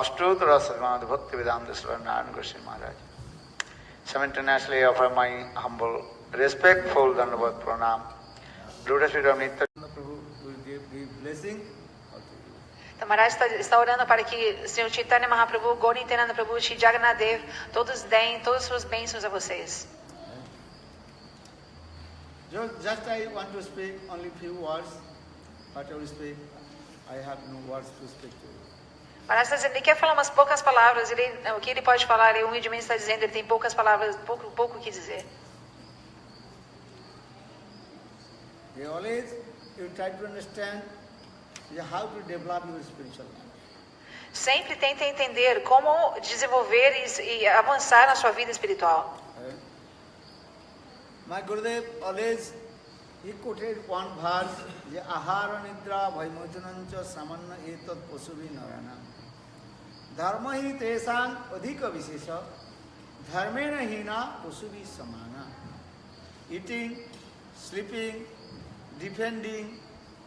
Ashtotra Sarvamad Bhaktivedanta Swarnarayana Goswami Maharaj. Some internationally offer my humble, respectful Dandavat Pranam. Lotus feet of Nitya. Prabhu will give blessing. Então, Maharaj está orando para que o Senhor Chaitanya Mahaprabhu, Gaura Nityananda Prabhu, Shri Jagannath Dev, todos deem todas as suas bênçãos a vocês. Just I want to speak only few words, but I will speak. I have no words to speak to you. Maharaj está dizendo, ele quer falar umas poucas palavras, o que ele pode falar, ele humildemente está dizendo, ele tem poucas palavras, pouco o que dizer. Always you try to understand how to develop your spiritual life. Sempre tenta entender como desenvolver e avançar na sua vida espiritual. My Gurudev always he quoted one verse, ahara nidra vaimojanancha samanna etat pasuvi narana. Dharma hi tesang adhika vishesha, dharmena hina pasuvi samana. Eating, sleeping, defending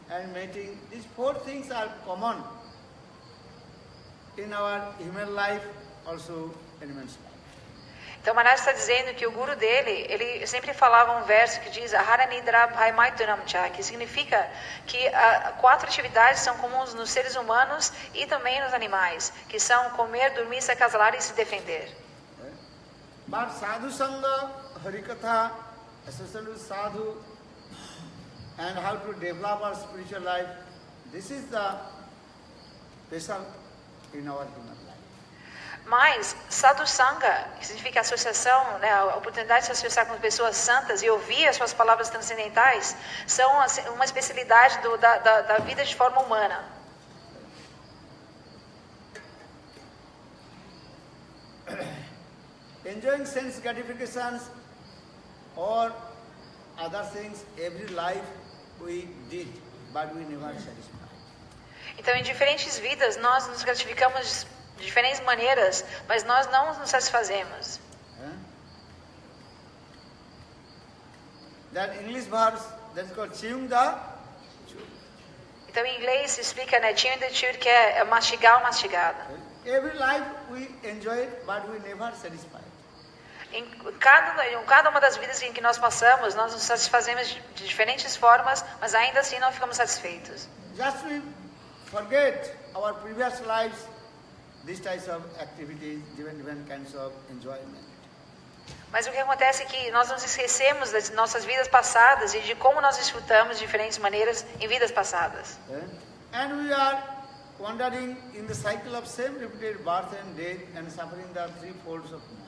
and mating, these four things are common in our human life, also animals life. Então, Maharaj está dizendo que o guru dele, ele sempre falava um verso que diz Ahara Nidra Bhaimaitunamcha, que significa que quatro atividades são comuns nos seres humanos e também nos animais, que são comer, dormir, se acasalar e se defender. But sadhu sangha, harikatha, association with sadhu, and how to develop our spiritual life, this is the special in our human life. Mas Sadhu Sangha, que significa associação, né, a oportunidade de se associar com pessoas santas e ouvir as suas palavras transcendentais, são uma especialidade da vida de forma humana. Enjoying sense gratifications or other things, every life we did, but we never satisfied. Então, em diferentes vidas, nós nos gratificamos de diferentes maneiras, mas nós não nos satisfazemos. That English verse that's called chewing the chewed. Então, em inglês se explica, né, chewing the chewed, que é mastigar ou mastigada. Every life we enjoy it, but we never satisfied. Em cada uma das vidas em que nós passamos, nós nos satisfazemos de diferentes formas, mas ainda assim não ficamos satisfeitos. Just we forget our previous lives, these types of activities, different kinds of enjoyment. Mas o que acontece é que nós nos esquecemos das nossas vidas passadas e de como nós desfrutamos de diferentes maneiras em vidas passadas. And we are wandering in the cycle of same repeated birth and death and suffering the three folds of man.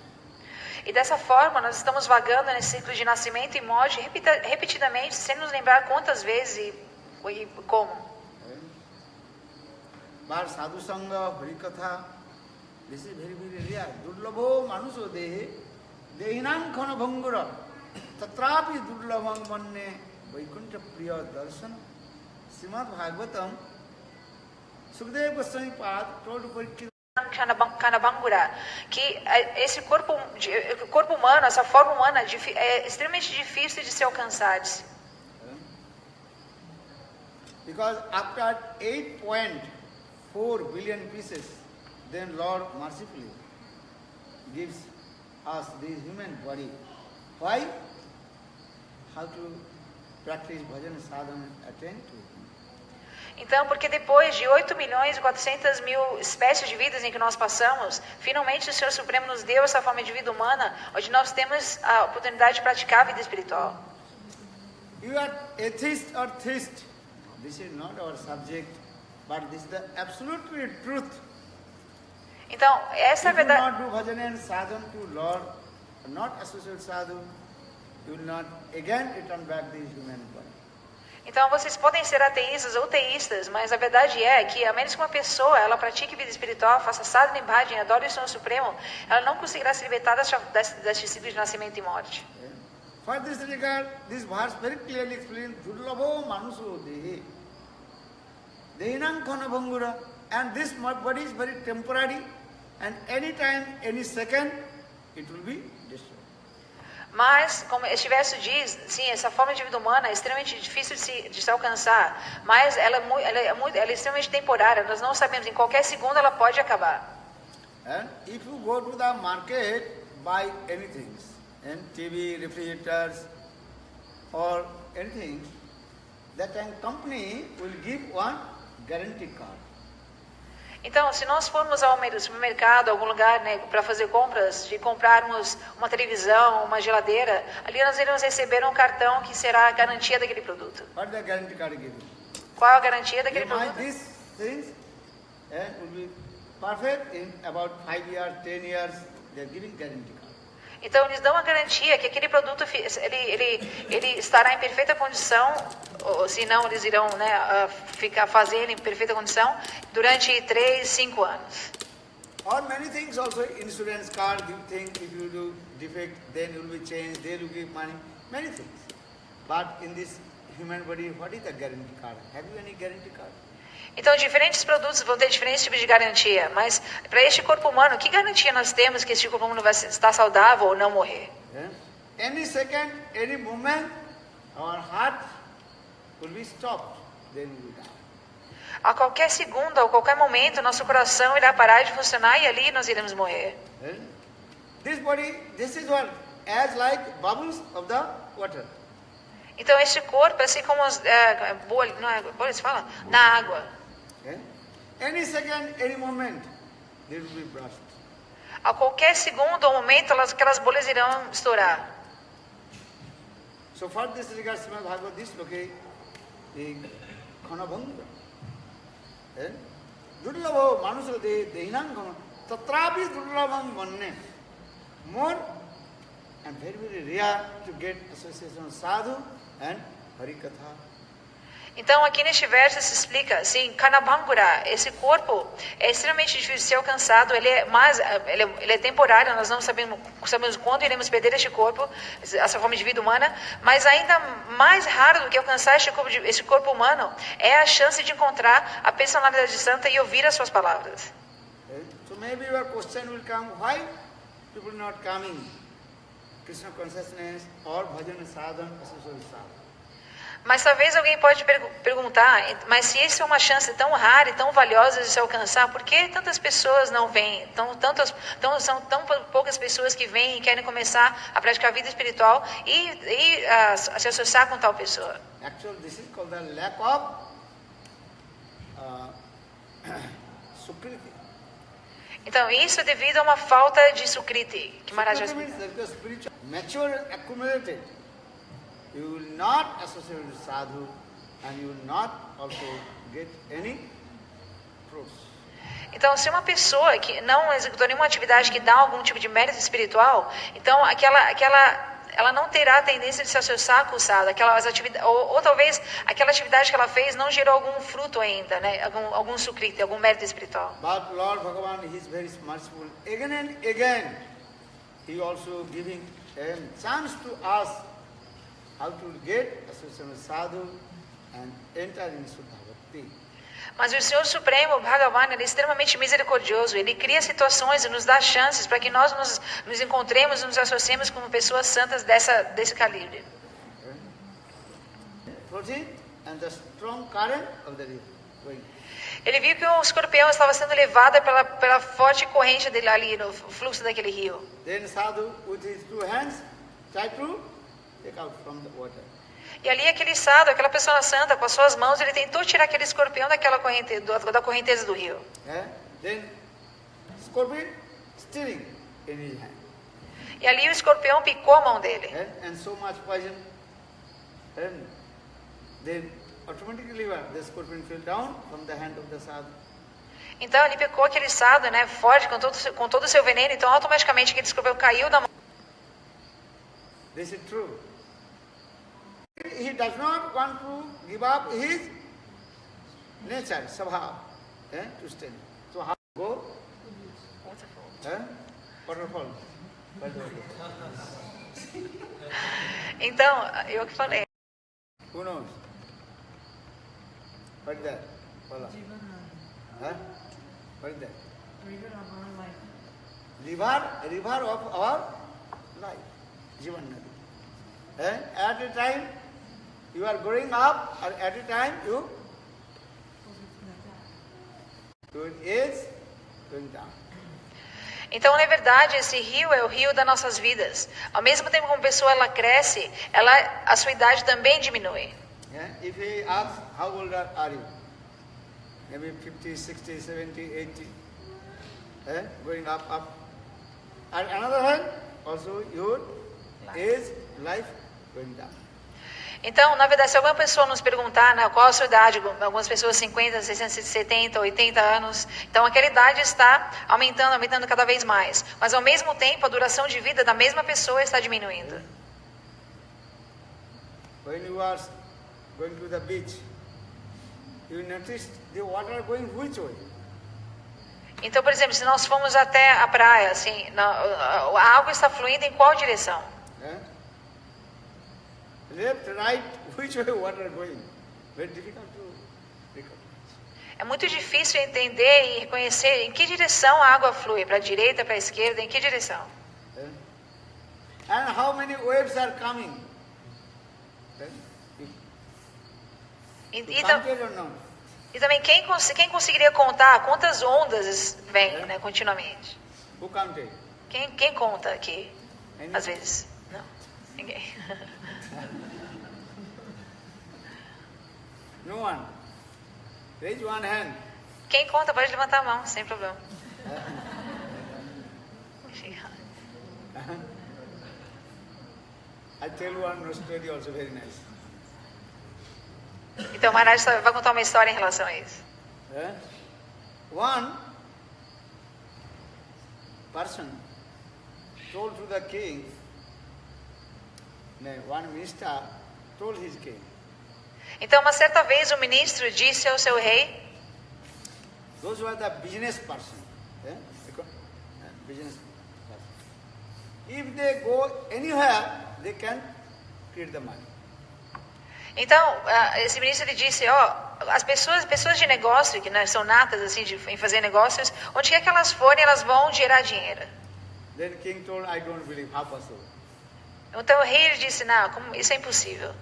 E dessa forma, nós estamos vagando nesse ciclo de nascimento e morte repetidamente, sem nos lembrar quantas vezes e como. But sadhu sangha, harikatha, this is very, very rare. Durlabho manuso dehe, dehinam khana bhangura, tatrapi durlabham manne, vaikunta priya darsana. Srimad Bhagavatam, Sukadeva Goswami Pad told Parikshit, Kanabangura, que esse corpo humano, essa forma humana é extremamente difícil de se alcançar. Because after 8.4 billion pieces, then Lord mercifully gives us this human body. Why? How to practice bhajan, sadhana, attend to it. Então, porque depois de 8.400.000 espécies de vidas em que nós passamos, finalmente o Senhor Supremo nos deu essa forma de vida humana, onde nós temos a oportunidade de praticar a vida espiritual. You are atheist or theist. This is not our subject, but this is the absolute truth. Então, essa é a If you verdade. not do bhajan and sadhana to Lord, not associate sadhu, you will not again return back this human body. Então, vocês podem ser ateístas ou teístas, mas a verdade é que, a menos que uma pessoa ela pratique vida espiritual, faça sadhana e bhajan, adore o Senhor Supremo, ela não conseguirá se libertar deste ciclo de nascimento e morte. For this regard, this verse very clearly explains, Durlabho manuso dehe, dehinam khana bhangura, and this body is very temporary, and any time, any second, it will be destroyed. Mas, como este verso diz, sim, essa forma de vida humana é extremamente difícil de se alcançar, mas ela é extremamente temporária, nós não sabemos, em qualquer segundo ela pode acabar. And if you go to the market, buy anything, and TV, refrigerators, or anything, that time company will give one guarantee card. Então, se nós formos ao supermercado, algum lugar, né, para fazer compras, de comprarmos uma televisão, uma geladeira, ali nós iremos receber um cartão que será a garantia daquele produto. What the guarantee card give you? Qual é a garantia daquele You buy produto? these things and will be perfect in about 5 years, 10 years. They are giving guarantee card. Então, eles dão a garantia que aquele produto ele estará em perfeita condição, ou se não, eles irão, né, ficar fazendo em perfeita condição durante 3, 5 anos. Or many things also, insurance card, you think if you do defect, then it will be changed, they will give money, many things. But in this human body, what is the guarantee card? Have you any guarantee card? Então, diferentes produtos vão ter diferentes tipos de garantia, mas para este corpo humano, que garantia nós temos que este corpo humano vai estar saudável ou não morrer? Yeah. Any second, any moment, our heart will be stopped, then we will die. A qualquer segundo, a qualquer momento, nosso coração irá parar de funcionar e ali nós iremos morrer. Yeah. This body, this is what, as like bubbles of the water. Então, este corpo, assim como as bolhas, não é bolhas, fala? Na água. Yeah. Any second, any moment, they will be burst. A qualquer segundo ou momento, aquelas bolhas irão estourar. So for this regard, Srimad Bhagavad this look a Khanabhanga. Durlabho manusya dehinam khana tatrapi durlabham vanne. More and very, very rare to get association of sadhu and harikatha. Então, aqui neste verso se explica, assim, Kanabhangura, esse corpo é extremamente difícil de ser alcançado, ele é temporário, nós não sabemos quando iremos perder este corpo, essa forma de vida humana, mas ainda mais raro do que alcançar esse corpo humano é a chance de encontrar a personalidade santa e ouvir as suas palavras. So maybe your question will come, why people not coming? Krishna consciousness or bhajan sadhana associated with sadhana. Mas talvez alguém pode perguntar, mas se isso é uma chance tão rara e tão valiosa de se alcançar, por que tantas pessoas não vêm? São tão poucas pessoas que vêm e querem começar a praticar a vida espiritual e a se associar com tal pessoa. Actually, this is called the lack of sukriti. Então, isso é devido a uma falta de sukriti, que Maharaj Sukriti means that the spiritual mature accumulated. You will not associate with sadhu and you will not also get any fruits. Então, se uma pessoa que não executou nenhuma atividade que dá algum tipo de mérito espiritual, então ela não terá a tendência de se associar com o sadhu, ou talvez aquela atividade que ela fez não gerou algum fruto ainda, né? algum sukriti, algum mérito espiritual. But Lord Bhagavan, He is very merciful. Again and again, He also giving a chance to us how to get association with sadhu and enter in Shuddha Bhakti. Mas o Senhor Supremo, Bhagavan, ele é extremamente misericordioso. Ele cria situações e nos dá chances para que nós nos encontremos e nos associemos como pessoas santas desse calibre. Proceed and the strong current of the river going. Ele viu que o escorpião estava sendo levado pela forte corrente dele ali, no fluxo daquele rio. Then sadhu with his two hands try to take out from the water. E ali aquele sadhu, aquela pessoa santa, com as suas mãos, ele tentou tirar aquele escorpião da correnteza do rio. Then scorpion stealing in his hand. E ali o escorpião picou a mão dele. And so much poison. And then automatically the scorpion fell down from the hand of the sadhu. Então ele picou aquele sadhu, né, forte, com todo o seu veneno, então automaticamente aquele escorpião caiu da mão. This is true. He does not want to give up his nature, sabha, to stand. So how go? Waterfall. Então, eu que falei. Who knows? What is that? Follow. What is that? River of our life. River of our life. Jivan Nadi. At a time you are growing up, or at a time you your age going down. Então, na verdade, esse rio é o rio das nossas vidas. Ao mesmo tempo que uma pessoa ela cresce, a sua idade também diminui. Yeah? If he asks, how old are you? Maybe 50, 60, 70, 80. Going up, up. On another hand, also your age, life going down. Então, na verdade, se alguma pessoa nos perguntar, né, qual a sua idade, algumas pessoas 50, 60, 70, 80 anos, então aquela idade está aumentando cada vez mais. Mas ao mesmo tempo, a duração de vida da mesma pessoa está diminuindo. When you are going to the beach, you notice the water going which way? Então, por exemplo, se nós formos até a praia, assim, a água está fluindo em qual direção? Left, right, which way water going? Very difficult to recognize. É muito difícil entender e reconhecer em que direção a água flui, para a direita, para a esquerda, em que direção. And how many waves are coming? E também quem conseguiria contar quantas ondas vêm, né, continuamente? Who counted? Quem conta aqui? Às vezes. Não, ninguém. No one. Raise one hand. Quem conta pode levantar a mão, sem problema. I tell you one story also very nice. Então, Maharaj vai contar uma história em relação a isso. One person told to the king, one minister told his king. Então, uma certa vez, o ministro disse ao seu rei, those who are the business person, business person, if they go anywhere, they can create the money. Então, esse ministro ele disse, as pessoas de negócio, que né, são natas assim, em fazer negócios, onde quer que elas forem, elas vão gerar dinheiro. Then king told, I don't believe, how possible? Então o rei ele disse, não, isso é impossível.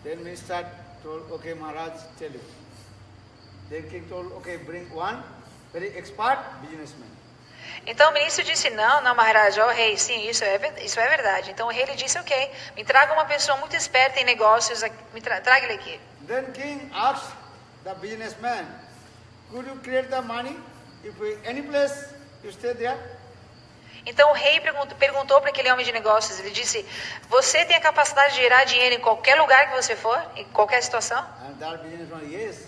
Then minister told, okay, Maharaj, tell you. Then king told, okay, bring one very expert businessman. Então o ministro disse, não, Maharaj, rei, sim, isso é verdade. Então o rei ele disse, ok, me traga uma pessoa muito esperta em negócios, traga ele aqui. Then king asked the businessman, could you create the money if any place you stay there? Então o rei perguntou para aquele homem de negócios, ele disse, você tem a capacidade de gerar dinheiro em qualquer lugar que você for, em qualquer situação? And that businessman, yes.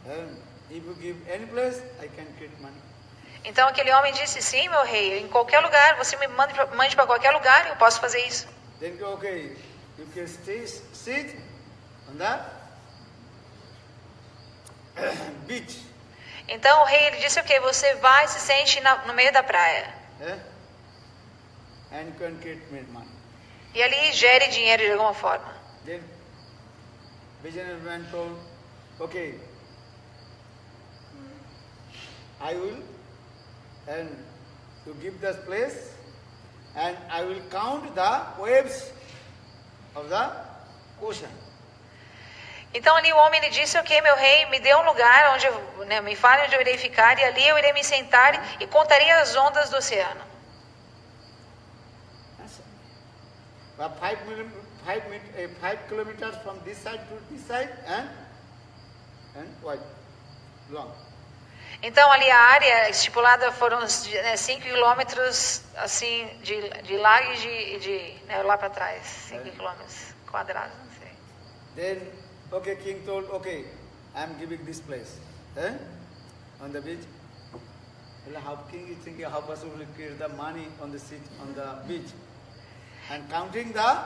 And if you give any place, I can create money. Então aquele homem disse, sim, meu rei, em qualquer lugar, você me mande para qualquer lugar, eu posso fazer isso. Then go, okay, you can sit on the beach. Então o rei ele disse, ok, você vai e se sente no meio da praia. And you can create money. E ali gere dinheiro de alguma forma. Then businessman told, okay, I will, and you give this place, and I will count the waves of the ocean. Então ali o homem ele disse, ok, meu rei, me dê um lugar onde me fale onde eu irei ficar, e ali eu irei me sentar e contarei as ondas do oceano. But 5 kilometers from this side to this side, and wide, long. Então ali a área estipulada foram 5 quilômetros assim de lá e de lá para trás, 5 quilômetros quadrados, não sei. Then, okay, king told, okay, I am giving this place, on the beach. Well, how king is thinking how possible to create the money on the seat on the beach, and counting the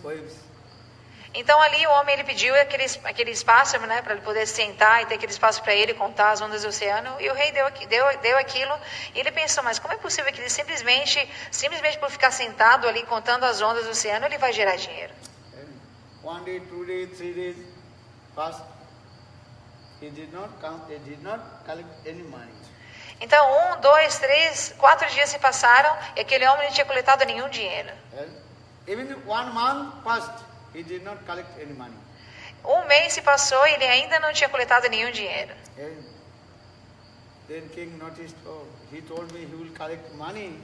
waves. Então ali o homem ele pediu aquele espaço, né, para ele poder sentar e ter aquele espaço para ele contar as ondas do oceano, e o rei deu aquilo, e ele pensou, mas como é possível que ele simplesmente por ficar sentado ali contando as ondas do oceano, ele vai gerar dinheiro? One day, 2 days, 3 days, first, he did not collect any money. Então 1, 2, 3, 4 dias se passaram e aquele homem não tinha coletado nenhum dinheiro. Even 1 month passed, he did not collect any money. Um mês se passou e ele ainda não tinha coletado nenhum dinheiro. Then king noticed, oh, he told me he will collect money.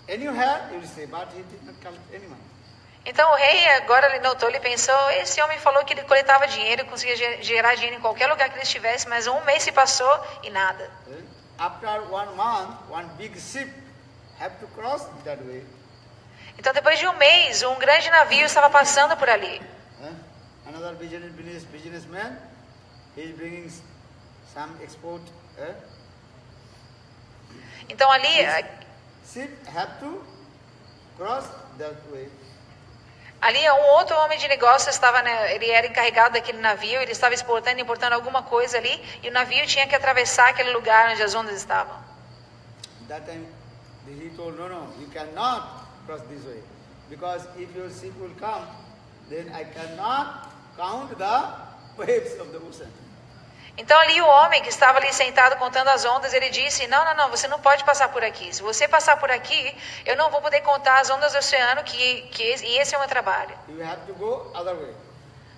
Anywhere, he will say, but he did not collect any money. Então o rei agora ele notou, ele pensou, esse homem falou que ele coletava dinheiro, conseguia gerar dinheiro em qualquer lugar que ele estivesse, mas um mês se passou e nada. Then, after 1 month, one big ship have to cross that way. Então depois de um mês, um grande navio estava passando por ali. Another businessman, he is bringing some export. Então ali, Ship have to cross that way. ali um outro homem de negócio estava, né, ele era encarregado daquele navio, ele estava exportando e importando alguma coisa ali, e o navio tinha que atravessar aquele lugar onde as ondas estavam. That time he told, no, you cannot cross this way. Because if your ship will come, then I cannot count the waves of the ocean. Então ali o homem que estava ali sentado contando as ondas, ele disse, não, você não pode passar por aqui. Se você passar por aqui, eu não vou poder contar as ondas do oceano, e esse é o meu trabalho. You have to go other way.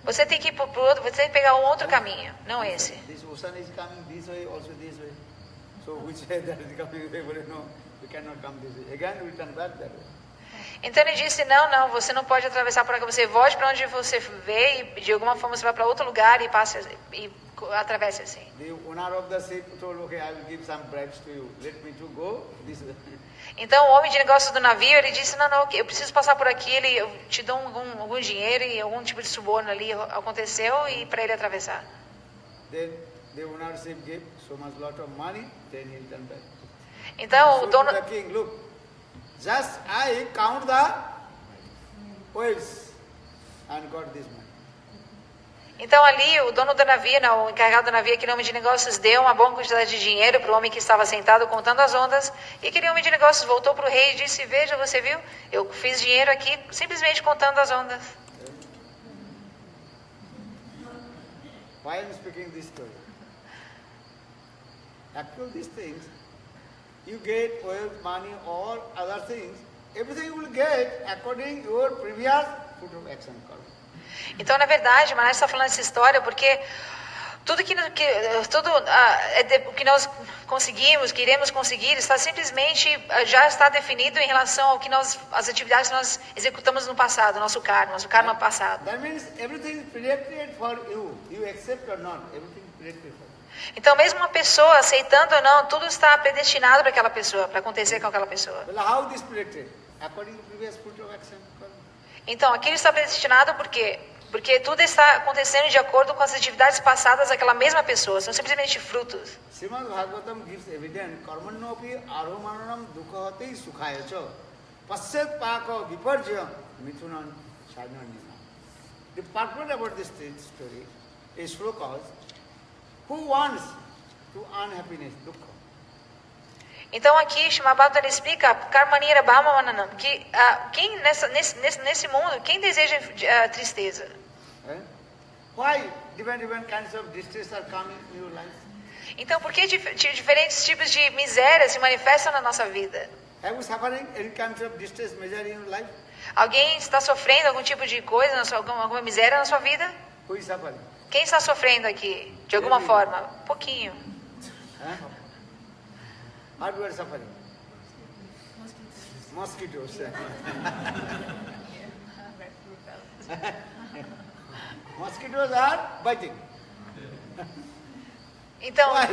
Você tem que ir pro outro, você tem que pegar um outro caminho, não esse. This ocean is coming this way, also this way. So which way that is coming? No, we cannot come this way. Again, we turn back that way. Então ele disse, não, você não pode atravessar por aqui, você volte para onde você veio e de alguma forma você vai para outro lugar e passe e atravesse assim. The owner of the ship told, okay, I will give some bribes to you. Let me to go this way. Então o homem de negócios do navio, ele disse, não, eu preciso passar por aqui, eu te dou algum dinheiro e algum tipo de suborno ali aconteceu e para ele atravessar. Then the owner ship gave so much lot of money, then he turned back. Então o So dono... to the king, look, just I count the waves and got this money. Então ali o dono do navio, não, o encarregado do navio, aquele homem de negócios, deu uma boa quantidade de dinheiro para o homem que estava sentado contando as ondas, e aquele homem de negócios voltou para o rei e disse, veja, você viu, eu fiz dinheiro aqui simplesmente contando as ondas. Why I'm speaking this story? Actually these things, you get wealth, money, or other things, everything you will get according to your previous fruit of action. Então, na verdade, Maharaj está falando essa história porque tudo o que nós conseguimos, que iremos conseguir, está simplesmente já está definido em relação ao que as atividades que nós executamos no passado, nosso karma passado. That means everything is predicted for you. You accept or not, everything is predicted for you. Então, mesmo uma pessoa aceitando ou não, tudo está predestinado para aquela pessoa, para acontecer com aquela pessoa. Well, how this predicted? According to previous fruit of action. Então, aquilo está predestinado por quê? Porque tudo está acontecendo de acordo com as atividades passadas daquela mesma pessoa, são simplesmente frutos. Srimad Bhagavatam gives evidence, karmannopi aromanam dukhate sukhayacha pasyat paka viparjya mithunan sarnanina. The purport about this story is shlokas, who wants to unhappiness, dukkha. Então aqui, Shimabhata ele explica, Karmanira Bhamamananam, que quem nesse mundo, quem deseja tristeza? Why different kinds of distress are coming in your life? Então por que diferentes tipos de miséria se manifestam na nossa vida? Have you suffering any kinds of distress, misery in your life? Alguém está sofrendo algum tipo de coisa, alguma miséria na sua vida? Who is suffering? Quem está sofrendo aqui, de alguma forma? Pouquinho. What you are suffering? Mosquitoes. Mosquitoes are biting. Então, Why?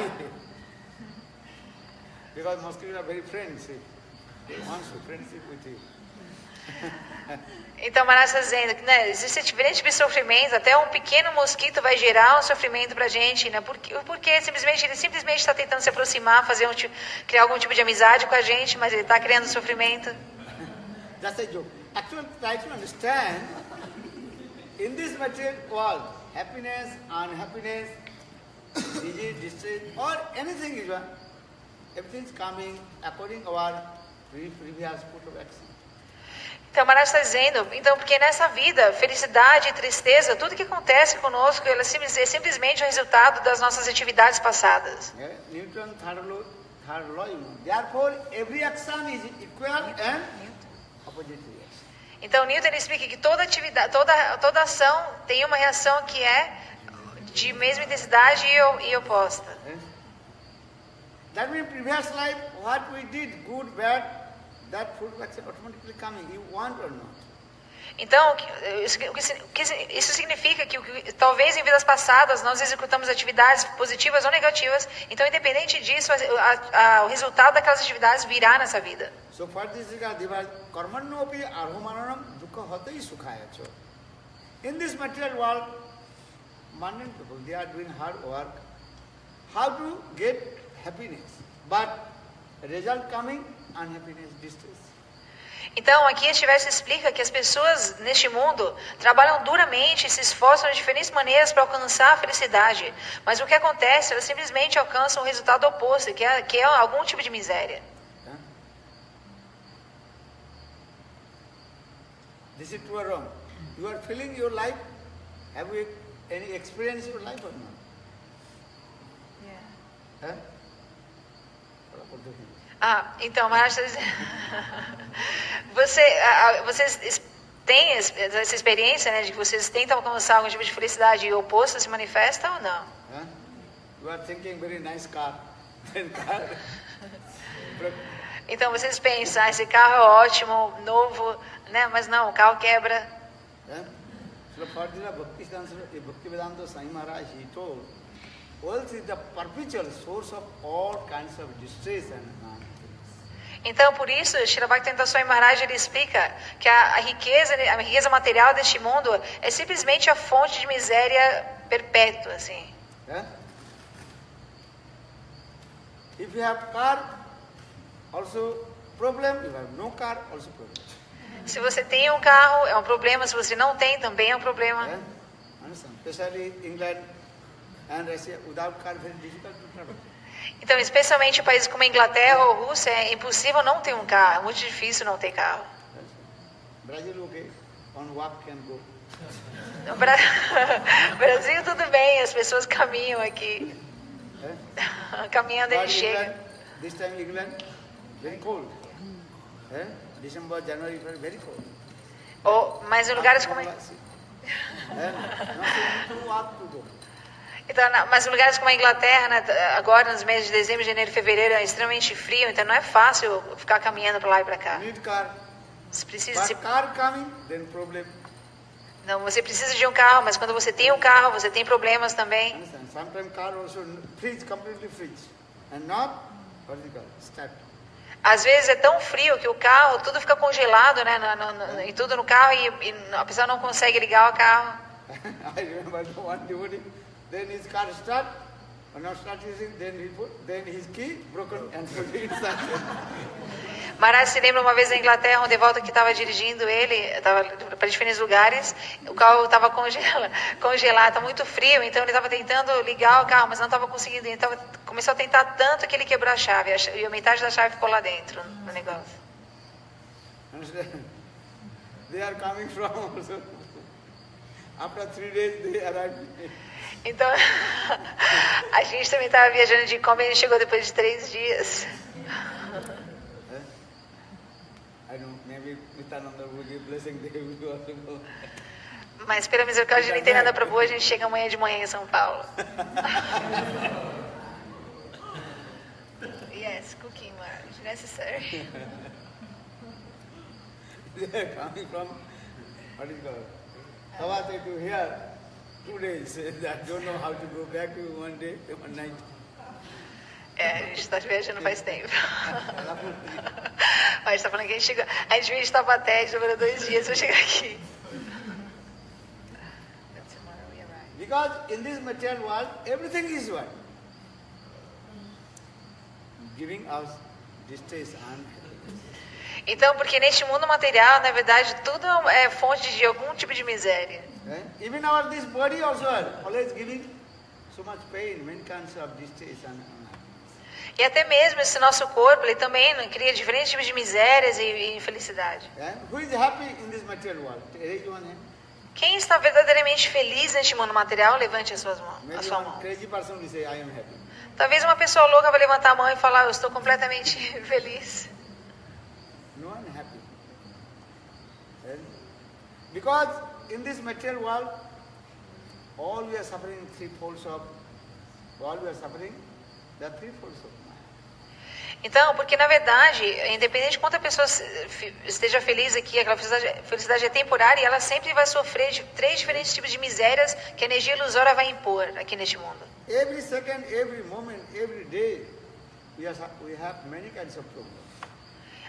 Because mosquitoes are very friendly. They want to friendship with you. então Maharaj está dizendo que existe diferentes tipos de sofrimento, até um pequeno mosquito vai gerar um sofrimento para a gente, né? Porque ele simplesmente está tentando se aproximar, criar algum tipo de amizade com a gente, mas ele está criando sofrimento. That's a joke. Actually, try to understand, in this material world, happiness, unhappiness, disease, distress, or anything is one, everything is coming according to our previous fruit of action. Então, Maharaj está dizendo, porque nessa vida, felicidade e tristeza, tudo que acontece conosco, é simplesmente o resultado das nossas atividades passadas. Yeah? Newton's third law, you know. Therefore, every action is equal and opposite reaction. Então, Newton explica que toda atividade, toda ação tem uma reação que é de mesma intensidade e oposta. Yeah? That means previous life, what we did, good, bad, that fruit is automatically coming. You want or not. Então, isso significa que talvez em vidas passadas nós executamos atividades positivas ou negativas, então independente disso, o resultado daquelas atividades virá nessa vida. So for this karmannopi arhumananam dukkha hatai sukhayacho. In this material world, mundane people, they are doing hard work. How to get happiness? But result coming, unhappiness, distress. Então, aqui este verso explica que as pessoas neste mundo trabalham duramente e se esforçam de diferentes maneiras para alcançar a felicidade. Mas o que acontece? Elas simplesmente alcançam o resultado oposto, que é algum tipo de miséria. This is true or wrong? You are feeling your life? Have you any experience your life or not? Yeah. Então, Maharaj, vocês têm essa experiência, né, de que vocês tentam alcançar algum tipo de felicidade e o oposto se manifesta ou não? You are thinking very nice car, then car. Então vocês pensam, esse carro é ótimo, novo, né? Mas não, o carro quebra. So for this Bhaktivedanta Swami Maharaj, he told, wealth is the perpetual source of all kinds of distress and unhappiness. Então, por isso, Srila Bhaktivedanta Swami Maharaj ele explica que a riqueza material deste mundo é simplesmente a fonte de miséria perpétua, assim. If you have car, also problem. If you have no car, also problem. Se você tem um carro, é um problema. Se você não tem, também é um problema. Especially England and Russia, without car, very difficult to travel. Então, especialmente em países como a Inglaterra ou Rússia, é impossível não ter um carro. É muito difícil não ter carro. Brasil, okay, on walk can go. No Brasil, tudo bem, as pessoas caminham aqui. Caminhando ele chega. This time England, very cold. December, January, very cold. Mas em lugares como... Então, mas em lugares como a Inglaterra, né, agora nos meses de dezembro, janeiro e fevereiro é extremamente frio, então não é fácil ficar caminhando para lá e para cá. Você precisa Não, você precisa de um carro, mas quando você tem um carro, você tem problemas também. Às vezes é tão frio que o carro, tudo fica congelado, né, e tudo no carro e a pessoa não consegue ligar o carro. I remember one devotee, then his car start, or not start using, then his key broken and put it inside. Maharaj se lembra uma vez na Inglaterra, um devoto que estava dirigindo ele, estava para diferentes lugares, o carro estava congelado, está muito frio, então ele estava tentando ligar o carro, mas não estava conseguindo, então começou a tentar tanto que ele quebrou a chave, e a metade da chave ficou lá dentro, no negócio. They are coming from also. After 3 days they arrived. Então, a gente também estava viajando de Kombi e a gente chegou depois de 3 dias. I don't know, maybe Nityananda will give blessing, they will also go. Mas pela misericórdia de Nityananda Prabhu, a gente chega amanhã de manhã em São Paulo. Yes, cooking, Maharaj, necessary. They are coming from, what is it called? Havate to here, 2 days. I don't know how to go back to one day, one night. A gente está viajando faz tempo. Mas a gente está falando que a gente veio de Taubaté, demorou 2 dias para chegar aqui. Because in this material world, everything is what? Giving us distress and happiness. Então, porque neste mundo material, na verdade, tudo é fonte de algum tipo de miséria. Even this body also always giving so much pain, many kinds of distress and unhappiness. E até mesmo esse nosso corpo, ele também cria diferentes tipos de misérias e infelicidade. Who is happy in this material world? Raise one hand. Quem está verdadeiramente feliz neste mundo material, levante a sua mão. Maybe one crazy person will say, I am happy. Talvez uma pessoa louca vai levantar a mão e falar, eu estou completamente feliz. No one happy. Because in this material world, all we are suffering the three folds of Maya. Então, porque na verdade, independente de quanto a pessoa esteja feliz aqui, aquela felicidade é temporária e ela sempre vai sofrer de 3 diferentes tipos de misérias que a energia ilusória vai impor aqui neste mundo. Every second, every moment, every day, we have many kinds of problems.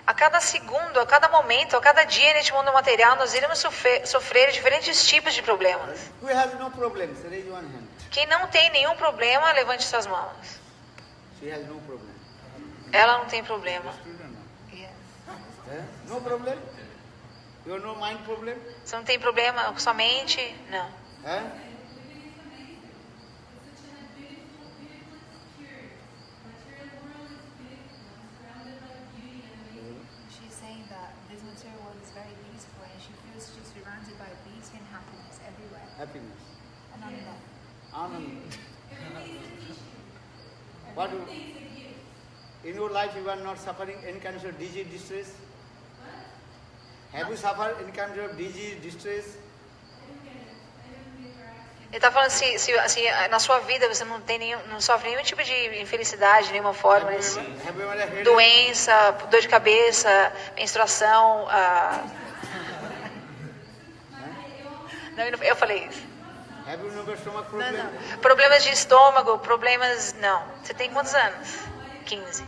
A cada segundo, a cada momento, a cada dia neste mundo material, nós iremos sofrer diferentes tipos de problemas. Who has no problems? Raise one hand. Quem não tem nenhum problema, levante suas mãos. She has no problem. Ela não tem problema. Eh? No problem? You have no mind problem? Você não tem problema com sua mente? Não. Eh? She's saying that this material world is very beautiful and she feels she's surrounded by beauty and happiness everywhere. Happiness. Ananda. Anand. What you, in your life you are not suffering any kind of disease, distress? Have you suffered any kind of disease, distress? Ele está falando se na sua vida você não sofre nenhum tipo de infelicidade, nenhuma forma, mas Have you ever had doença, dor de cabeça, menstruação. Não, eu falei isso. Have you never stomach problem? Problemas de estômago, problemas. Não. Você tem quantos anos? 15.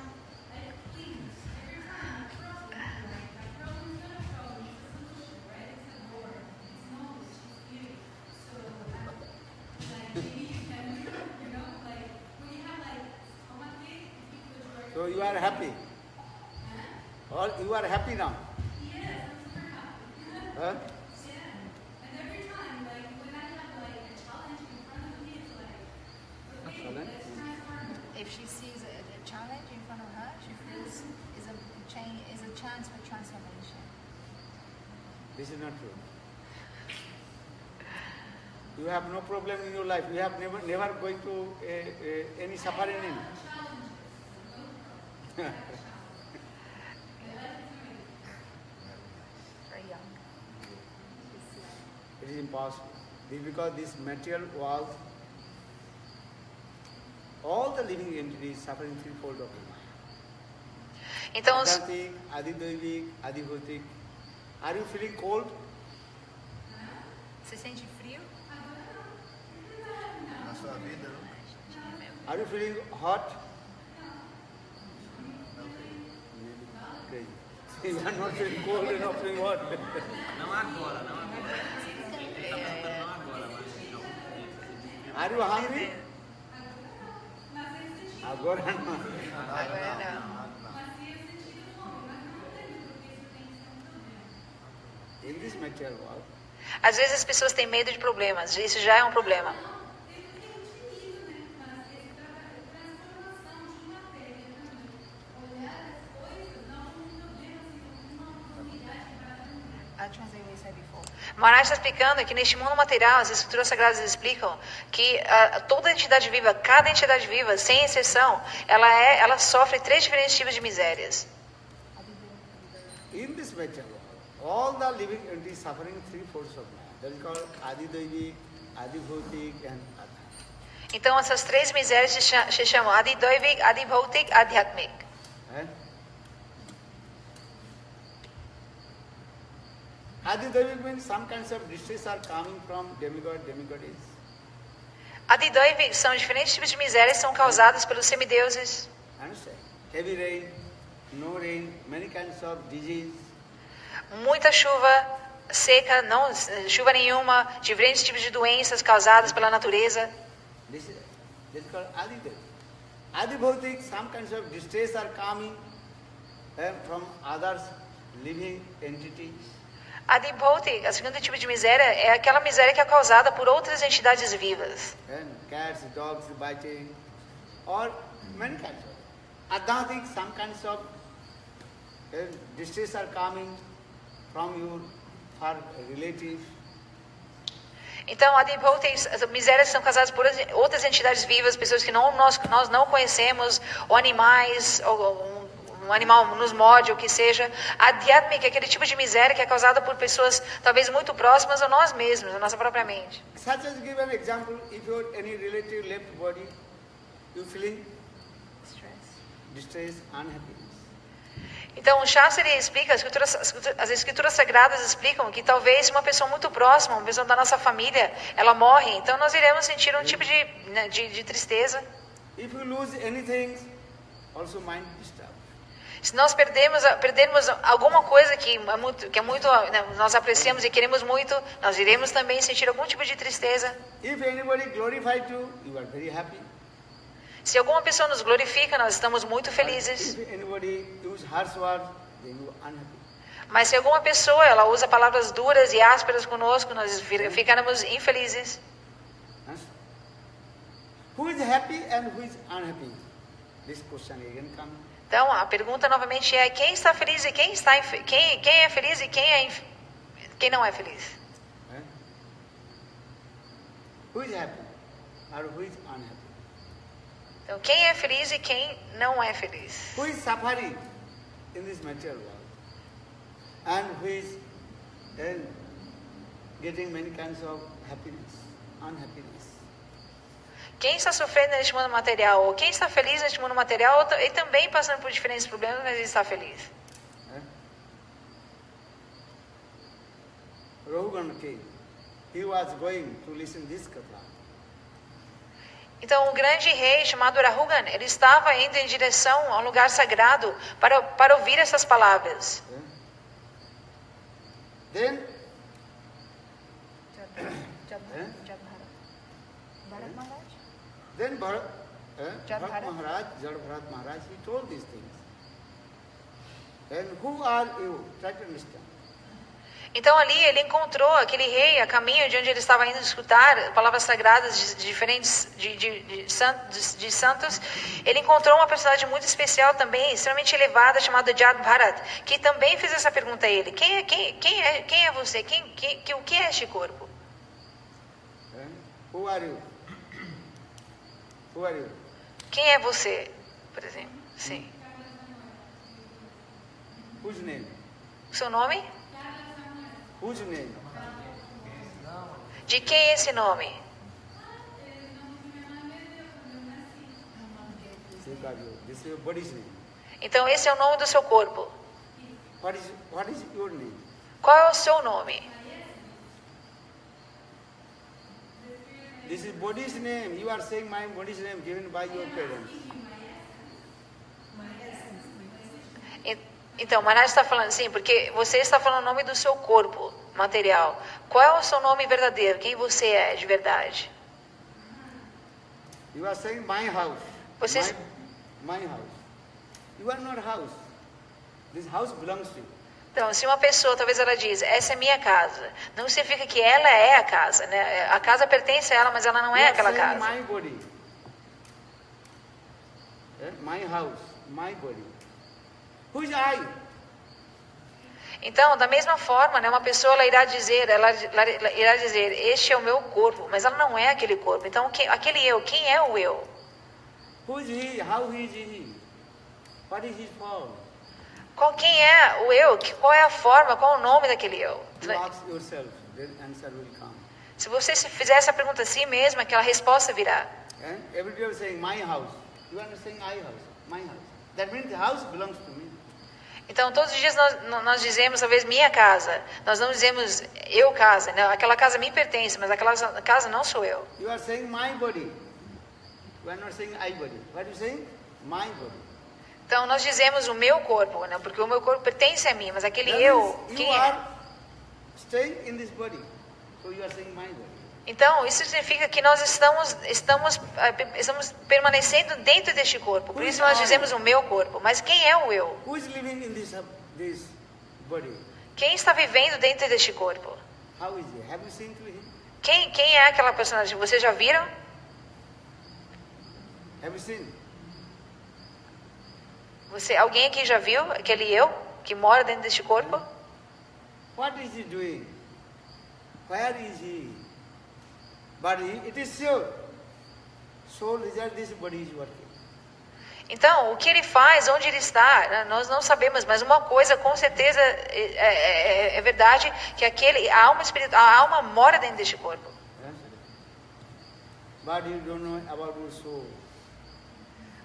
So you are happy. Or you are happy now? Huh? If she sees a challenge in front of her, she feels is a chance for transformation. This is not true. You have no problem in your life. You have never going to any suffering in. Very young. It is impossible. Because this material world, all the living entities suffering threefold of life. Então, Adhyatmic, Adidaivic, Adibhautic. Are you feeling cold? Você sente frio? Na sua vida, não? Are you feeling hot? Okay. You are not feeling cold, you are not feeling hot. Não agora, não agora. Ele está perguntando não agora, mas não. Are you hungry? Agora não. In this material world, às vezes as pessoas têm medo de problemas. Isso já é um problema. I'll translate what you said before. Maharaj está explicando que neste mundo material, as escrituras sagradas explicam que toda entidade viva, cada entidade viva, sem exceção, ela sofre 3 diferentes tipos de misérias. in this material world, all the living entities suffering three forms of life. That is called Adidaivic, Adibhautic and Adhyatmic. Então essas 3 misérias se chamam Adidaivic, Adibhautic, Adhyatmic. Eh? Adidaivic means some kinds of distress are coming from demigod, demigoddess. Adidaivic são diferentes tipos de misérias que são causadas pelos semideuses. Understand? Heavy rain, no rain, many kinds of disease. Muita chuva, seca, não chuva nenhuma, diferentes tipos de doenças causadas pela natureza. This is called Adidaivic. Adibhautic, some kinds of distress are coming from others living entities. Adibhautic, a segunda tipo de miséria, é aquela miséria que é causada por outras entidades vivas. And cats, dogs biting, or many kinds of. Adhyatmic, some kinds of distress are coming from your relatives. Então, Adibhautic, as misérias são causadas por outras entidades vivas, pessoas que nós não conhecemos, ou animais, ou um animal nos morde, ou o que seja. Adhyatmic é aquele tipo de miséria que é causada por pessoas talvez muito próximas a nós mesmos, a nossa própria mente. Such as give an example, if your any relative left body, you feeling distress, unhappiness. Então, o Shastra ele explica, as escrituras sagradas explicam que talvez uma pessoa muito próxima, uma pessoa da nossa família, ela morre, então nós iremos sentir um tipo de tristeza. If you lose anything, also mind disturbed. Se nós perdermos alguma coisa que é muito, né, nós apreciamos e queremos muito, nós iremos também sentir algum tipo de tristeza. If anybody glorified you, you are very happy. Se alguma pessoa nos glorifica, nós estamos muito felizes. If anybody use harsh words, then you are unhappy. Mas se alguma pessoa ela usa palavras duras e ásperas conosco, nós ficaremos infelizes. Huh? Who is happy and who is unhappy? This question again comes. Então, a pergunta novamente é quem está feliz e quem é feliz e quem não é feliz. Huh? Who is happy or who is unhappy? Então, quem é feliz e quem não é feliz? Who is suffering in this material world and who is then getting many kinds of happiness, unhappiness. Quem está sofrendo neste mundo material, ou quem está feliz neste mundo material, e também passando por diferentes problemas, mas está feliz. Rahugan came. He was going to listen this katha. Então, o grande rei chamado Rahugan, ele estava indo em direção a um lugar sagrado para ouvir essas palavras. Then, Bharat Maharaj, he told these things. And who are you? Try to understand. Então ali ele encontrou aquele rei a caminho de onde ele estava indo escutar palavras sagradas de diferentes de santos. Ele encontrou uma personagem muito especial também, extremamente elevada, chamada Jad Bharat, que também fez essa pergunta a ele: quem é você? O que é este corpo? Who are you? Who are you? Quem é você, por exemplo? Sim. Whose name? O seu nome? Whose name? De quem é esse nome? This is your body's name. Então esse é o nome do seu corpo. What is your name? Qual é o seu nome? This is body's name. You are saying my body's name given by your parents. Então, Maharaj está falando assim, porque você está falando o nome do seu corpo material. Qual é o seu nome verdadeiro? Quem você é de verdade? You are saying my house. Vocês... My house. You are not house. This house belongs to you. Então, se uma pessoa, talvez ela diz, essa é minha casa, não significa que ela é a casa, né? A casa pertence a ela, mas ela não é aquela casa. My body. My house, my body. Who is I? Então, da mesma forma, né, uma pessoa ela irá dizer, este é o meu corpo, mas ela não é aquele corpo. Então, aquele eu, quem é o eu? Who is he? How is he? What is his form? Quem é o eu? Qual é a forma? Qual é o nome daquele eu? You ask yourself, then answer will come. Se você fizer essa pergunta a si mesmo, aquela resposta virá. And everybody is saying my house. You are not saying I house, my house. That means the house belongs to me. Então, todos os dias nós dizemos, talvez, minha casa. Nós não dizemos eu casa. Né? Aquela casa me pertence, mas aquela casa não sou eu. You are saying my body. You are not saying I body. What are you saying? My body. Então, nós dizemos o meu corpo, né? Porque o meu corpo pertence a mim, mas aquele That eu, means quem you é? are staying in this body. So you are saying my body. Então, isso significa que nós estamos permanecendo dentro deste corpo. Por isso nós dizemos o meu corpo. Mas quem é o eu? Who is living in this body? Quem está vivendo dentro deste corpo? How is he? Have you seen to him? Quem é aquela personagem? Vocês já viram? Have you seen? Alguém aqui já viu aquele eu que mora dentro deste corpo? What is he doing? Where is he? But it is sure. So result this body is working. Então, o que ele faz, onde ele está, nós não sabemos, mas uma coisa com certeza é verdade, que a alma espiritual, a alma mora dentro deste corpo. But you don't know about your soul.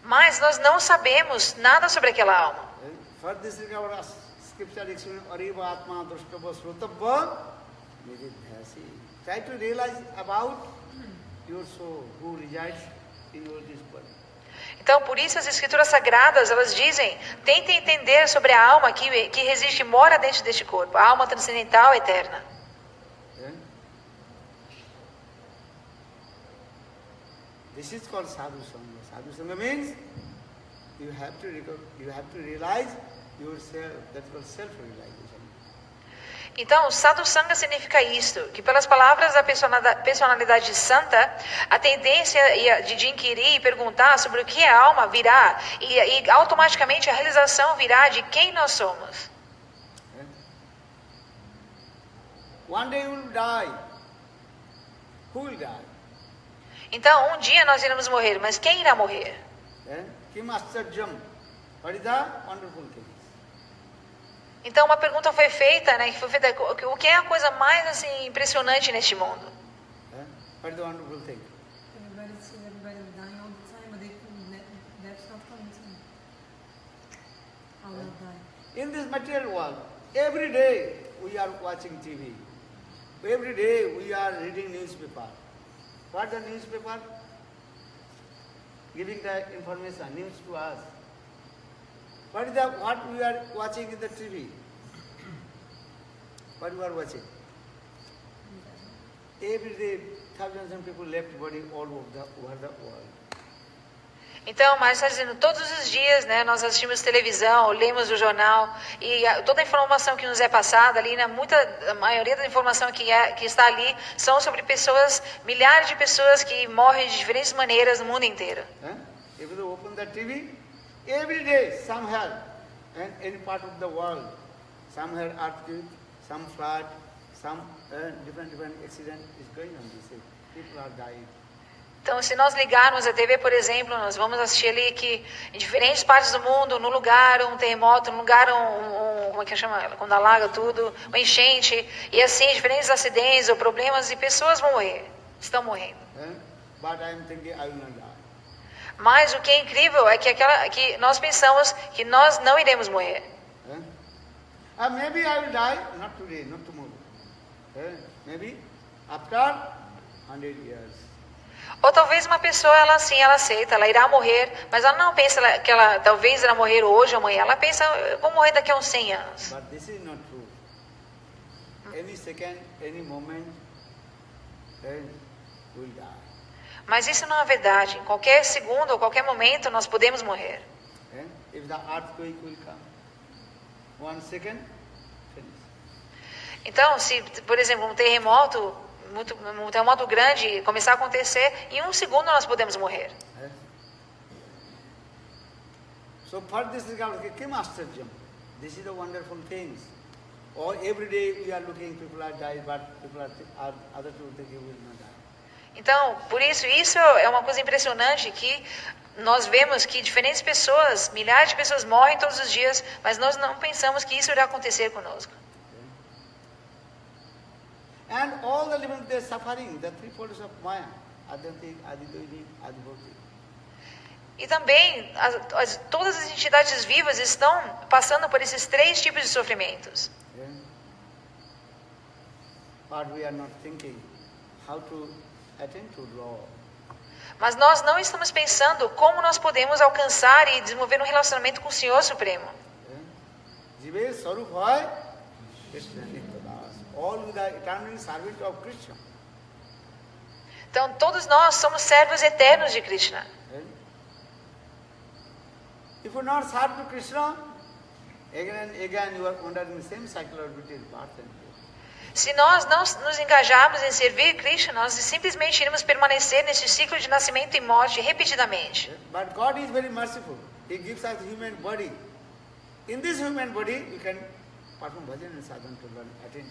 Mas nós não sabemos nada sobre aquela alma. For this regard, our scripture explains Ariva Atma Drushtava Srutabha Nididhyasi. Try to realize about your soul who resides in your this body. Então, por isso as escrituras sagradas, elas dizem, tentem entender sobre a alma que resiste e mora dentro deste corpo, a alma transcendental eterna. Yeah? This is called Sadhu Sangha. Sadhu Sangha means you have to realize yourself. That's called self-realization. Então, Sadhu Sangha significa isto, que pelas palavras da personalidade santa, a tendência de inquirir e perguntar sobre o que é alma virá, e automaticamente a realização virá de quem nós somos. Yeah? One day you will die. Who will die? Então, um dia nós iremos morrer, mas quem irá morrer? Yeah? Kim Ascharjam. What is the wonderful thing? Então, uma pergunta foi feita, né, o que é a coisa mais assim impressionante neste mundo? Yeah? What is the wonderful thing? Everybody's dying all the time, but that's not coming to me. I'll not die. In this material world, every day we are watching TV. Every day we are reading newspaper. What the newspaper? Giving the information, news to us. What we are watching in the TV? What we are watching? Every day, thousands of people left body all over the world. Então, mas está dizendo, todos os dias, né, nós assistimos televisão, lemos o jornal, e toda a informação que nos é passada ali, né, a maioria da informação que está ali são sobre pessoas, milhares de pessoas que morrem de diferentes maneiras no mundo inteiro. If you open the TV, every day somewhere, and any part of the world, somewhere earthquake, some flood, some different accident is going on. People are dying. Então, se nós ligarmos a TV, por exemplo, nós vamos assistir ali que em diferentes partes do mundo, no lugar um terremoto, no lugar como é que chama? Quando alaga tudo, uma enchente, e assim, diferentes acidentes ou problemas, e pessoas vão morrer, estão morrendo. But I am thinking I will not die. Mas o que é incrível é que nós pensamos que nós não iremos morrer. Maybe I will die, not today, not tomorrow. Maybe after 100 years. Ou talvez uma pessoa, ela aceita, ela irá morrer, mas ela não pensa que ela talvez irá morrer hoje ou amanhã. Ela pensa, eu vou morrer daqui a uns 100 anos. But this is not true. Any second, any moment, will die. Mas isso não é verdade. Em qualquer segundo ou qualquer momento nós podemos morrer. If the earthquake will come, 1 second, finish. Então, se, por exemplo, um terremoto grande começar a acontecer, em um segundo nós podemos morrer. So for this regard, Kim Ascharjam, this is the wonderful things. Or every day we are looking, people are dying, but other people think you will not die. Então, por isso é uma coisa impressionante que nós vemos que diferentes pessoas, milhares de pessoas morrem todos os dias, mas nós não pensamos que isso irá acontecer conosco. And all the living, they are suffering, the three folds of Maya, Adyantik, Adidvaini, Adibhautik. E também todas as entidades vivas estão passando por esses 3 tipos de sofrimentos. But we are not thinking how to attain to law. Mas nós não estamos pensando como nós podemos alcançar e desenvolver um relacionamento com o Senhor Supremo. Jive Sarup Hoy, Krishna Nityadas. All we are eternally servant of Krishna. Então, todos nós somos servos eternos de Krishna. If you not serve to Krishna, again and again you are under the same cycle of birth and death. Se nós não nos engajarmos em servir Krishna, nós simplesmente iremos permanecer nesse ciclo de nascimento e morte repetidamente. But God is very merciful. He gives us human body. In this human body, you can perform bhajan and sadhana to learn, attain.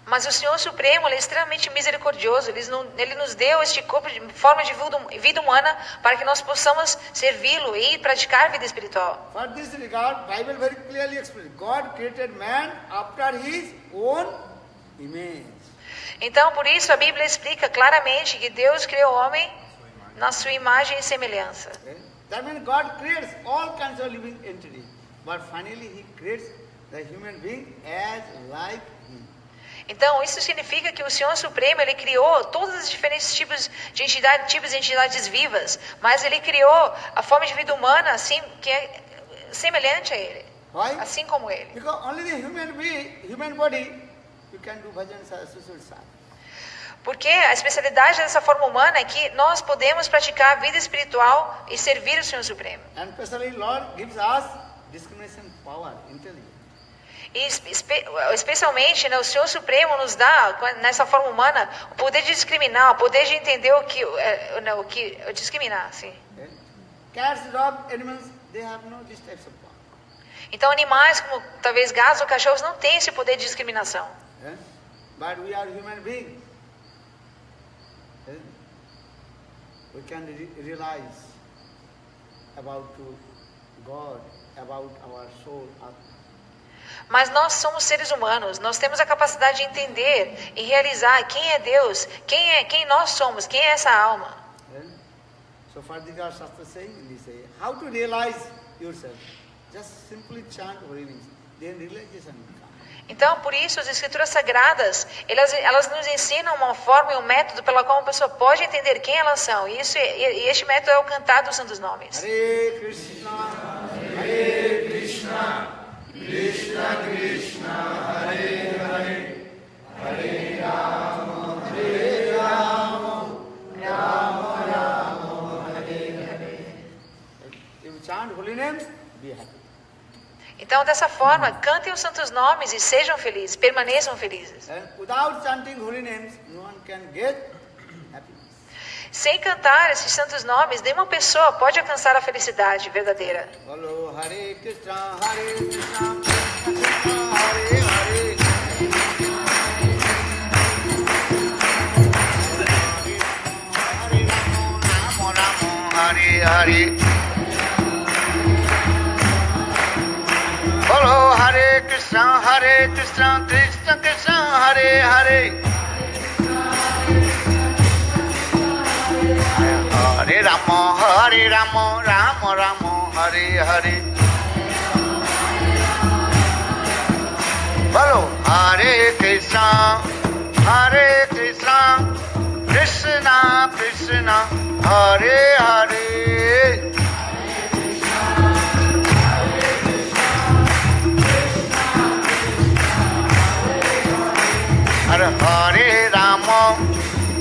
Mas o Senhor Supremo, Ele é extremamente misericordioso. Ele nos deu este corpo de forma de vida humana para que nós possamos servi-lo e praticar a vida espiritual. For this regard, Bible very clearly explains. God created man after His own image. Então, por isso, a Bíblia explica claramente que Deus criou o homem na sua imagem e semelhança. That means God creates all kinds of living entities, but finally He creates the human being as like Him. Então, isso significa que o Senhor Supremo, ele criou todos os diferentes tipos de entidades vivas, mas ele criou a forma de vida humana assim que é semelhante a ele, Why? assim como ele. Because only the human body, you can do bhajan sadhana. Porque a especialidade dessa forma humana é que nós podemos praticar a vida espiritual e servir o Senhor Supremo. And especially Lord gives us discrimination power, intelligence. E especialmente, né, o Senhor Supremo nos dá, nessa forma humana, o poder de discriminar, o poder de entender o que discriminar, sim. Okay? Cats, dogs, animals, they have no this types of power. Então, animais como talvez gatos ou cachorros não têm esse poder de discriminação. Okay? But we are human beings. Okay? We can realize about God, about our soul, Mas nós somos seres humanos, nós temos a capacidade de entender e realizar quem é Deus, quem nós somos, quem é essa alma. okay? So Fardika Shastra saying, they say, how to realize yourself? Just simply chant holy names. Then realization will come. Então, por isso, as escrituras sagradas, elas nos ensinam uma forma e um método pela qual uma pessoa pode entender quem elas são. E este método é o cantar dos santos nomes. Hare Krishna, Hare Krishna, Krishna Krishna, Hare Hare, Hare Rama, Hare Rama, Rama Rama, Hare Hare. If you chant holy names, be happy. Então, dessa forma, cantem os santos nomes e sejam felizes, permaneçam felizes. And without chanting holy names, no one can get happiness. Sem cantar esses santos nomes, nenhuma pessoa pode alcançar a felicidade verdadeira. Bolo Hare Krishna, Hare Krishna, Krishna Krishna, Hare Hare. Hare Hare. Bolo Hare Krishna, Krishna Krishna, Hare Hare. Hare Rama, Rama Rama, Hare Hare. Bolo Hare Krishna, Krishna Krishna, Hare Hare.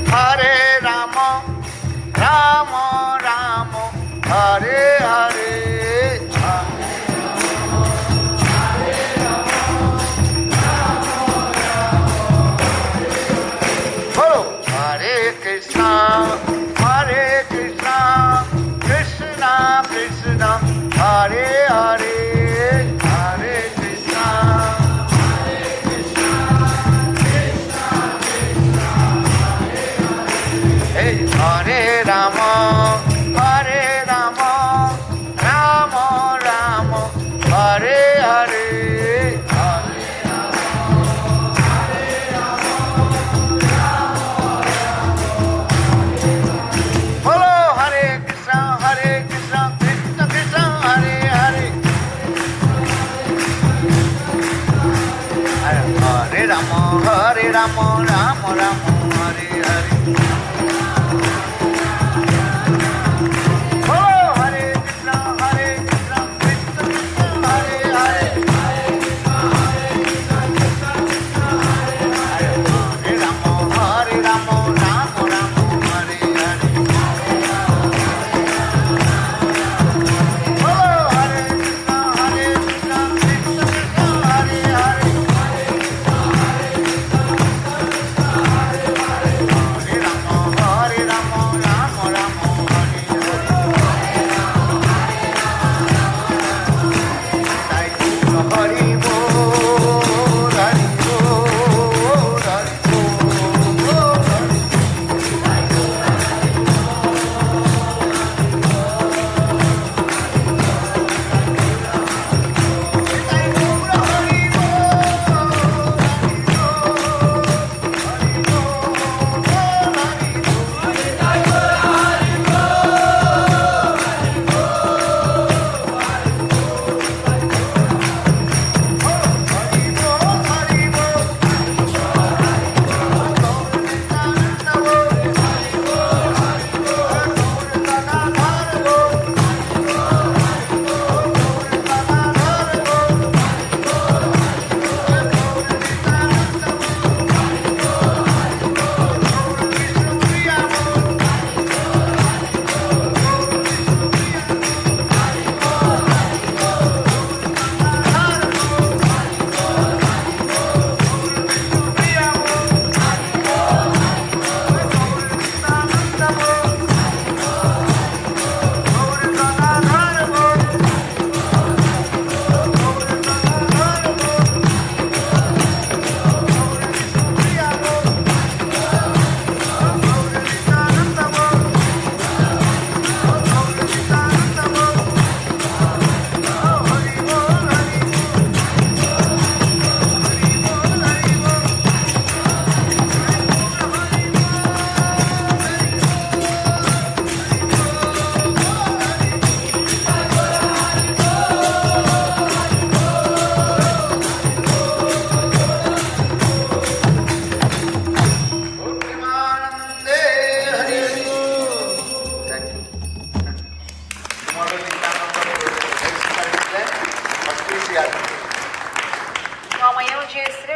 Hare Rama, Rama Rama, Hare Hare. Bolo Hare Krishna, Krishna Krishna, Hare Hare. Hare Krishna. Hare Rama, Rama Rama, Hare Hare. Bolo Hare Krishna, Krishna Krishna, Hare Hare. Hare Rama, Rama Rama, Hare Hare.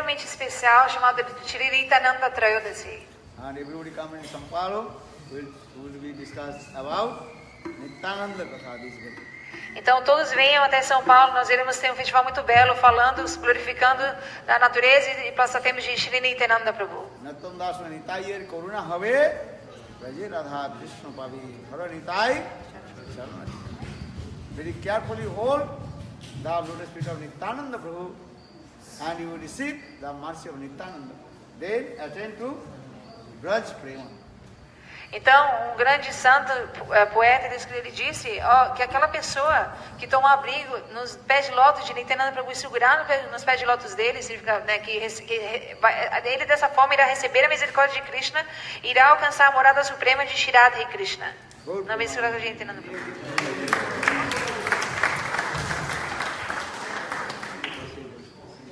extremamente especial chamado Chiriritananda Trayodasi. And everybody come in Sampalo, will be discussed about Nityananda Katha this day. Então todos venham até São Paulo, nós iremos ter um festival muito belo, falando, glorificando a natureza e passatempo de Shri Nityananda Prabhu. Nattam Das Nitayir Koruna Have, Raje Radha Krishna Pavi Hara Nitai, Sharmati. Very carefully hold the lotus feet of Nityananda Prabhu and you will receive the mercy of Nityananda. Then attend to Braj Prema. Então, um grande santo poeta, ele disse que aquela pessoa que toma abrigo nos pés de lótus de Nityananda Prabhu e segurar nos pés de lótus dele, significa, né, ele dessa forma irá receber a misericórdia de Krishna e irá alcançar a morada suprema de Shri Radha Krishna. Na misericórdia de Nityananda Prabhu.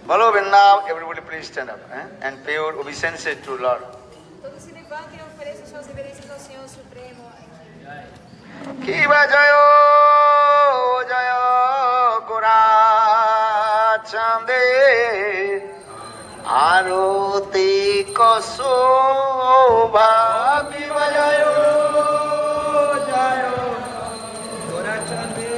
Balo Vrindavan, everybody please stand up and pay your obeisances to Lord. Todos se levantem e ofereçam suas reverências ao Senhor Supremo. Kiva Jayo Jayo Gora Chande Aroti Kosobha Kiva Jayo Jayo Gora Chande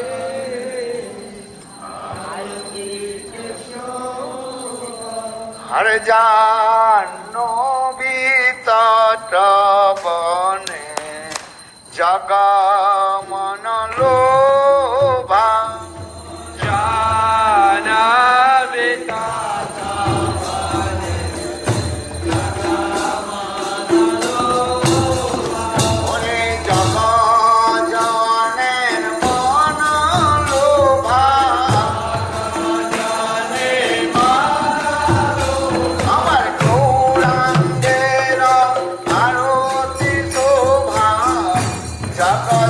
Har Jano Vitatavane Jagamana Lobha Jana Vitatavane Jagamana Lobha Ore Jaga Jane Mana Lobha Jane Mana Amar Gaurangera Aroti Sobha Jaka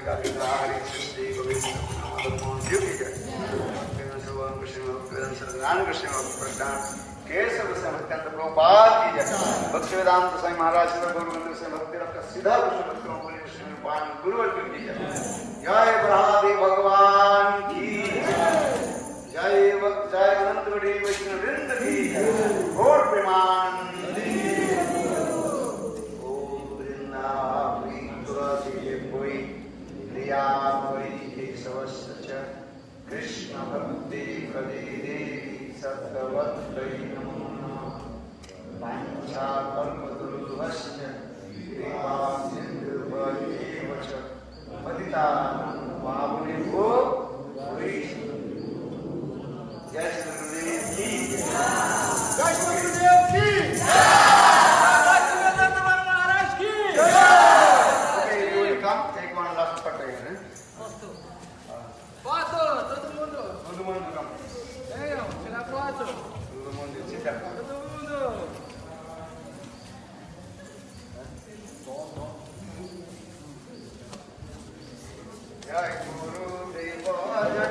गोपिका हरि श्री गोविंद जी की जय। केशव से अत्यंत प्रभुपाद की जय। भक्तिवेदांत स्वामी महाराज से गुरुवंद से भक्ति रख सीधा विष्णु बोले श्री पान गुरुवर्ग की जय। जय प्रहलाद भगवान की जय। जय अनंत बड़ी वैष्णव वृंद की जय। गौर प्रेमानंदी ओम वृंदावनी तुलसी कोई प्रिया कोई केशवस्य च कृष्ण भक्ति कली देवी सत्वत्रै नमो नमः। वाञ्छाकल्पतरुभ्यश्च कृपा सिन्धुभ्येव च पतितानां पावनेभ्यो वैष्णवेभ्यो। जय श्री गुरुदेव की जय। जय श्री गुरुदेव की जय। महाराज की जय। Okay, you will come, take one last photo here. Foto, todo mundo. Todo mundo come. Venham, tirar foto. Todo mundo, sit down. Todo mundo. Jai Guru Deva Jai